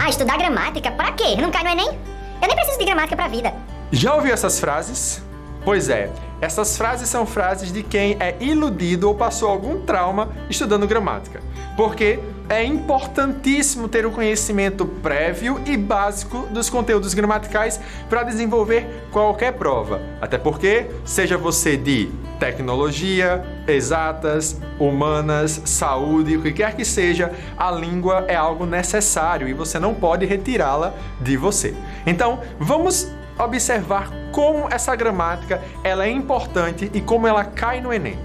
Ah, estudar gramática? Pra quê? Não cai no Enem? Eu nem preciso de gramática pra vida. Já ouviu essas frases? Pois é, essas frases são frases de quem é iludido ou passou algum trauma estudando gramática. Porque é importantíssimo ter um conhecimento prévio e básico dos conteúdos gramaticais para desenvolver qualquer prova. Até porque, seja você de tecnologia, exatas, humanas, saúde, o que quer que seja, a língua é algo necessário e você não pode retirá-la de você. Então, vamos observar como essa gramática ela é importante e como ela cai no Enem.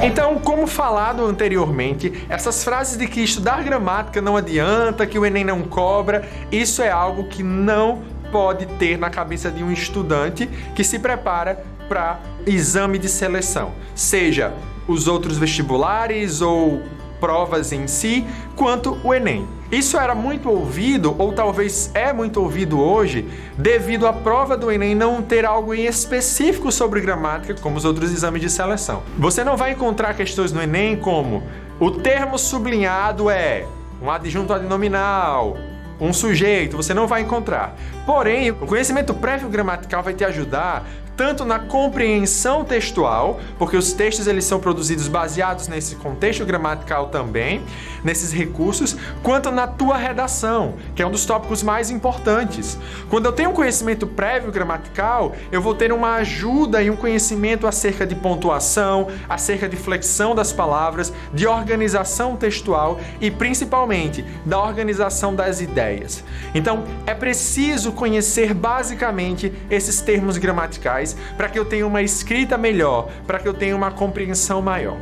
Então, como falado anteriormente, essas frases de que estudar gramática não adianta, que o Enem não cobra, isso é algo que não pode ter na cabeça de um estudante que se prepara para exame de seleção, seja os outros vestibulares ou provas em si, quanto o Enem. Isso era muito ouvido, ou talvez é muito ouvido hoje, devido à prova do Enem não ter algo em específico sobre gramática, como os outros exames de seleção. Você não vai encontrar questões no Enem como o termo sublinhado é um adjunto adnominal, um sujeito, você não vai encontrar. Porém, o conhecimento prévio gramatical vai te ajudar tanto na compreensão textual, porque os textos eles são produzidos baseados nesse contexto gramatical também, nesses recursos, quanto na tua redação, que é um dos tópicos mais importantes. Quando eu tenho um conhecimento prévio gramatical, eu vou ter uma ajuda e um conhecimento acerca de pontuação, acerca de flexão das palavras, de organização textual e principalmente da organização das ideias. Então, é preciso conhecer basicamente esses termos gramaticais para que eu tenha uma escrita melhor, para que eu tenha uma compreensão maior.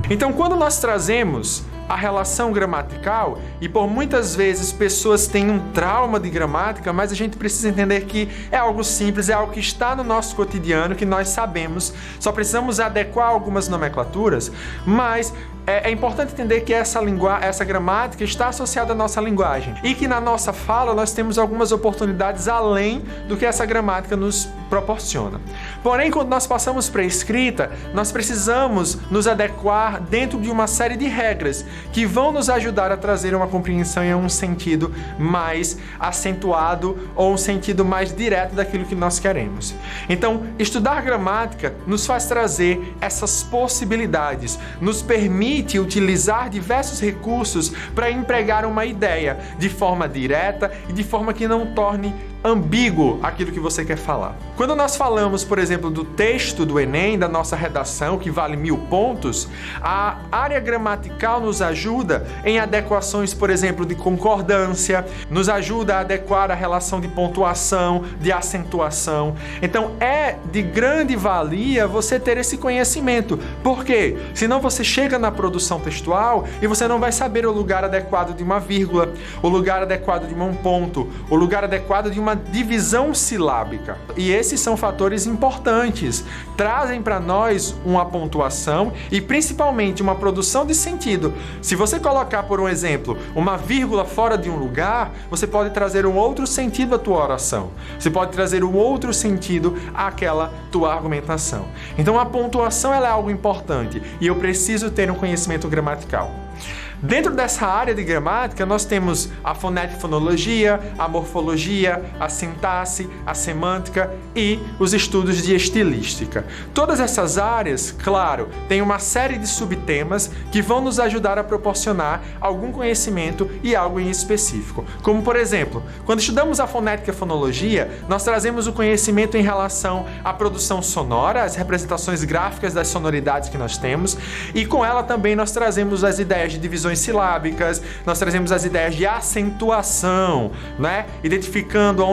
Então, quando nós trazemos a relação gramatical, e por muitas vezes pessoas têm um trauma de gramática, mas a gente precisa entender que é algo simples, é algo que está no nosso cotidiano, que nós sabemos, só precisamos adequar algumas nomenclaturas, mas é importante entender que essa gramática está associada à nossa linguagem e que na nossa fala nós temos algumas oportunidades além do que essa gramática nos proporciona. Porém, quando nós passamos para a escrita, nós precisamos nos adequar dentro de uma série de regras que vão nos ajudar a trazer uma compreensão em um sentido mais acentuado ou um sentido mais direto daquilo que nós queremos. Então, estudar gramática nos faz trazer essas possibilidades, nos permite utilizar diversos recursos para empregar uma ideia de forma direta e de forma que não torne ambíguo aquilo que você quer falar. Quando nós falamos, por exemplo, do texto do Enem, da nossa redação, que vale 1000 pontos, a área gramatical nos ajuda em adequações, por exemplo, de concordância, nos ajuda a adequar a relação de pontuação, de acentuação. Então, é de grande valia você ter esse conhecimento. Por quê? Senão você chega na produção textual e você não vai saber o lugar adequado de uma vírgula, o lugar adequado de um ponto, o lugar adequado de uma divisão silábica. E esses são fatores importantes, trazem para nós uma pontuação e principalmente uma produção de sentido. Se você colocar, por um exemplo, uma vírgula fora de um lugar, você pode trazer um outro sentido à tua oração. Você pode trazer um outro sentido àquela tua argumentação. Então a pontuação ela é algo importante e eu preciso ter um conhecimento gramatical. Dentro dessa área de gramática, nós temos a fonético-fonologia, a morfologia, a sintaxe, a semântica e os estudos de estilística. Todas essas áreas, claro, têm uma série de subtemas que vão nos ajudar a proporcionar algum conhecimento e algo em específico. Como, por exemplo, quando estudamos a fonética e a fonologia, nós trazemos o conhecimento em relação à produção sonora, as representações gráficas das sonoridades que nós temos, e com ela também nós trazemos as ideias de divisões silábicas, nós trazemos as ideias de acentuação, né? Identificando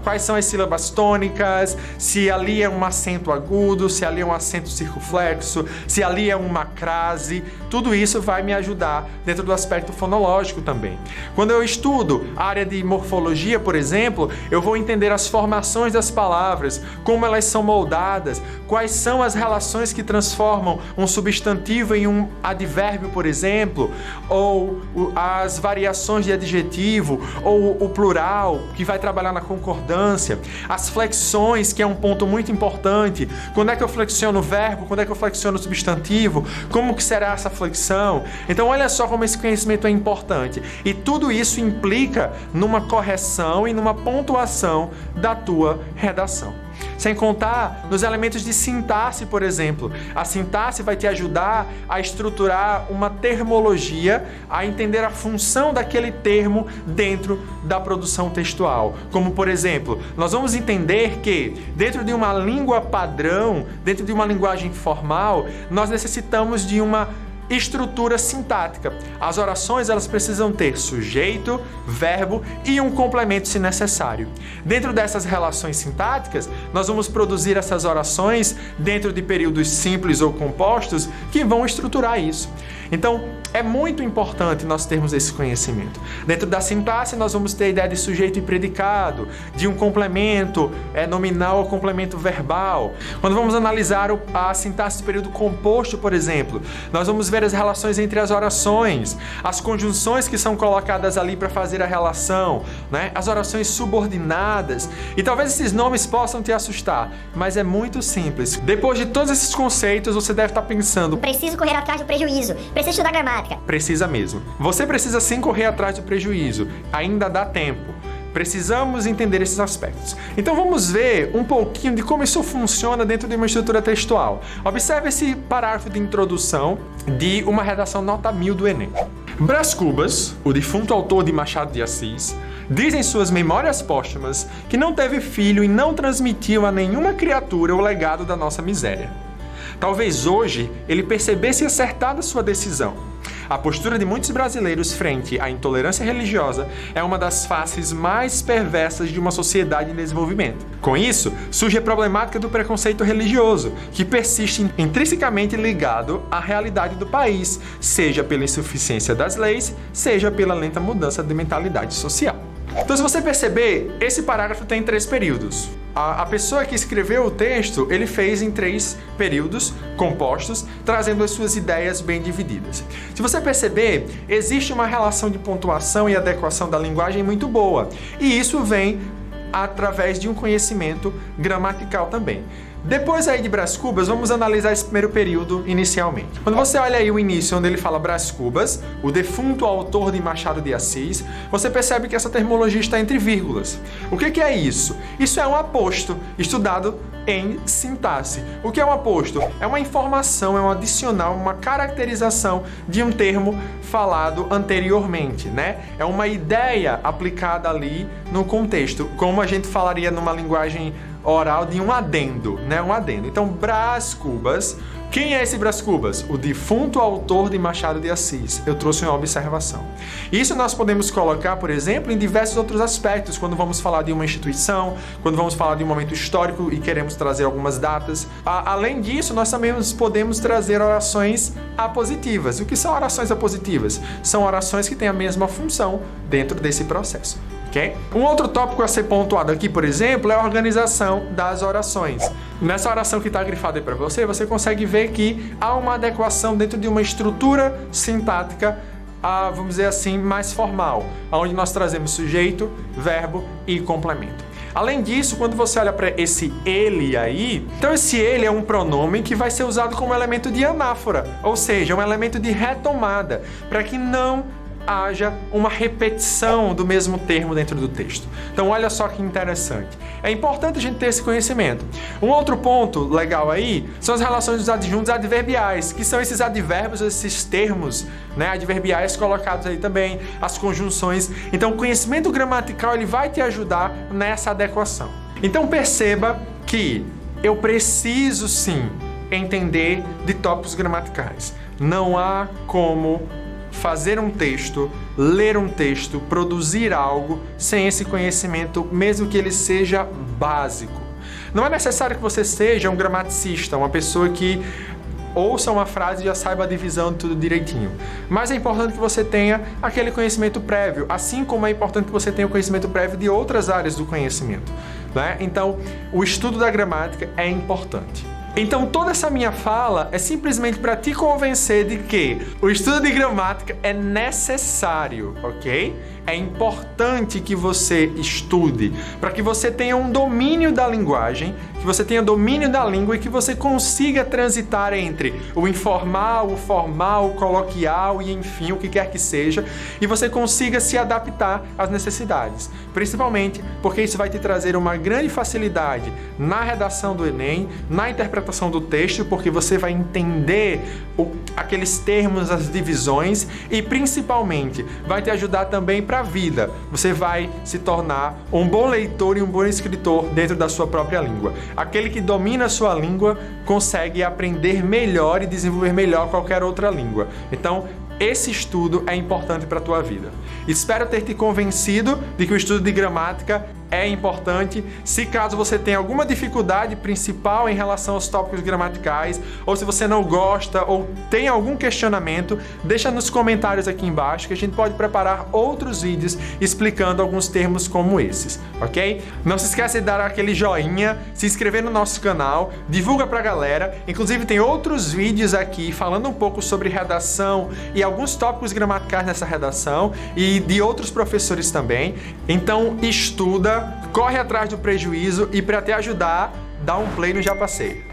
quais são as sílabas tônicas, se ali é um acento agudo, se ali é um acento circunflexo, se ali é uma crase. Tudo isso vai me ajudar dentro do aspecto fonológico também. Quando eu estudo a área de morfologia, por exemplo, eu vou entender as formações das palavras, como elas são moldadas, quais são as relações que transformam um substantivo em um advérbio, por exemplo, exemplo, ou as variações de adjetivo, ou o plural, que vai trabalhar na concordância, as flexões, que é um ponto muito importante. Quando é que eu flexiono o verbo? Quando é que eu flexiono o substantivo? Como que será essa flexão? Então olha só como esse conhecimento é importante. E tudo isso implica numa correção e numa pontuação da tua redação. Sem contar nos elementos de sintaxe, por exemplo. A sintaxe vai te ajudar a estruturar uma termologia, a entender a função daquele termo dentro da produção textual. Como, por exemplo, nós vamos entender que dentro de uma língua padrão, dentro de uma linguagem formal, nós necessitamos de uma estrutura sintática. As orações, elas precisam ter sujeito, verbo e um complemento se necessário. Dentro dessas relações sintáticas, nós vamos produzir essas orações dentro de períodos simples ou compostos que vão estruturar isso. Então, é muito importante nós termos esse conhecimento. Dentro da sintaxe, nós vamos ter a ideia de sujeito e predicado, de um complemento nominal ou complemento verbal. Quando vamos analisar a sintaxe do período composto, por exemplo, nós vamos ver as relações entre as orações, as conjunções que são colocadas ali para fazer a relação, né? As orações subordinadas. E talvez esses nomes possam te assustar, mas é muito simples. Depois de todos esses conceitos, você deve estar pensando: Preciso correr atrás do prejuízo. Preciso estudar gramática. Precisa mesmo. Você precisa sim correr atrás do prejuízo. Ainda dá tempo. Precisamos entender esses aspectos. Então vamos ver um pouquinho de como isso funciona dentro de uma estrutura textual. Observe esse parágrafo de introdução de uma redação nota 1000 do Enem. Brás Cubas, o defunto autor de Machado de Assis, diz em suas memórias póstumas que não teve filho e não transmitiu a nenhuma criatura o legado da nossa miséria. Talvez hoje ele percebesse acertada sua decisão. A postura de muitos brasileiros frente à intolerância religiosa é uma das faces mais perversas de uma sociedade em desenvolvimento. Com isso, surge a problemática do preconceito religioso, que persiste intrinsecamente ligado à realidade do país, seja pela insuficiência das leis, seja pela lenta mudança de mentalidade social. Então, se você perceber, esse parágrafo tem 3 períodos. A pessoa que escreveu o texto, ele fez em 3 períodos compostos, trazendo as suas ideias bem divididas. Se você perceber, existe uma relação de pontuação e adequação da linguagem muito boa. E isso vem através de um conhecimento gramatical também. Depois aí de Brás Cubas, vamos analisar esse primeiro período inicialmente. Quando você olha aí o início, onde ele fala Brás Cubas, o defunto autor de Machado de Assis, você percebe que essa terminologia está entre vírgulas. O que é isso? Isso é um aposto, estudado em sintaxe. O que é um aposto? É uma informação, é um adicional, uma caracterização de um termo falado anteriormente, né? É uma ideia aplicada ali no contexto, como a gente falaria numa linguagem oral de um adendo, né? Um adendo. Então, Brás Cubas. Quem é esse Brás Cubas? O defunto autor de Machado de Assis. Eu trouxe uma observação. Isso nós podemos colocar, por exemplo, em diversos outros aspectos, quando vamos falar de uma instituição, quando vamos falar de um momento histórico e queremos trazer algumas datas. Além disso, nós também podemos trazer orações apositivas. O que são orações apositivas? São orações que têm a mesma função dentro desse processo. Okay? Um outro tópico a ser pontuado aqui, por exemplo, é a organização das orações. Nessa oração que está grifada aí para você, você consegue ver que há uma adequação dentro de uma estrutura sintática, vamos dizer assim, mais formal, onde nós trazemos sujeito, verbo e complemento. Além disso, quando você olha para esse ele aí, então esse ele é um pronome que vai ser usado como elemento de anáfora, ou seja, um elemento de retomada, para que não haja uma repetição do mesmo termo dentro do texto. Então olha só que interessante. É importante a gente ter esse conhecimento. Um outro ponto legal aí são as relações dos adjuntos adverbiais, que são esses advérbios, esses termos, né, adverbiais colocados aí também, as conjunções. Então o conhecimento gramatical ele vai te ajudar nessa adequação. Então perceba que eu preciso sim entender de tópicos gramaticais. Não há como fazer um texto, ler um texto, produzir algo sem esse conhecimento, mesmo que ele seja básico. Não é necessário que você seja um gramaticista, uma pessoa que ouça uma frase e já saiba a divisão de tudo direitinho. Mas é importante que você tenha aquele conhecimento prévio, assim como é importante que você tenha o conhecimento prévio de outras áreas do conhecimento, né? Então, o estudo da gramática é importante. Então toda essa minha fala é simplesmente para te convencer de que o estudo de gramática é necessário, ok? É importante que você estude para que você tenha um domínio da linguagem, que você tenha domínio da língua e que você consiga transitar entre o informal, o formal, o coloquial e enfim, o que quer que seja, e você consiga se adaptar às necessidades. Principalmente porque isso vai te trazer uma grande facilidade na redação do Enem, na interpretação do texto, porque você vai entender aqueles termos, as divisões e principalmente vai te ajudar também para a vida. Você vai se tornar um bom leitor e um bom escritor dentro da sua própria língua. Aquele que domina a sua língua consegue aprender melhor e desenvolver melhor qualquer outra língua. Então, esse estudo é importante para a tua vida. Espero ter te convencido de que o estudo de gramática é importante. Se caso você tenha alguma dificuldade principal em relação aos tópicos gramaticais, ou se você não gosta ou tem algum questionamento, deixa nos comentários aqui embaixo que a gente pode preparar outros vídeos explicando alguns termos como esses, ok? Não se esqueça de dar aquele joinha, se inscrever no nosso canal, divulga pra galera. Inclusive tem outros vídeos aqui falando um pouco sobre redação e alguns tópicos gramaticais nessa redação e de outros professores também. Então estuda, corre atrás do prejuízo e para te ajudar, dá um play no Já Passei.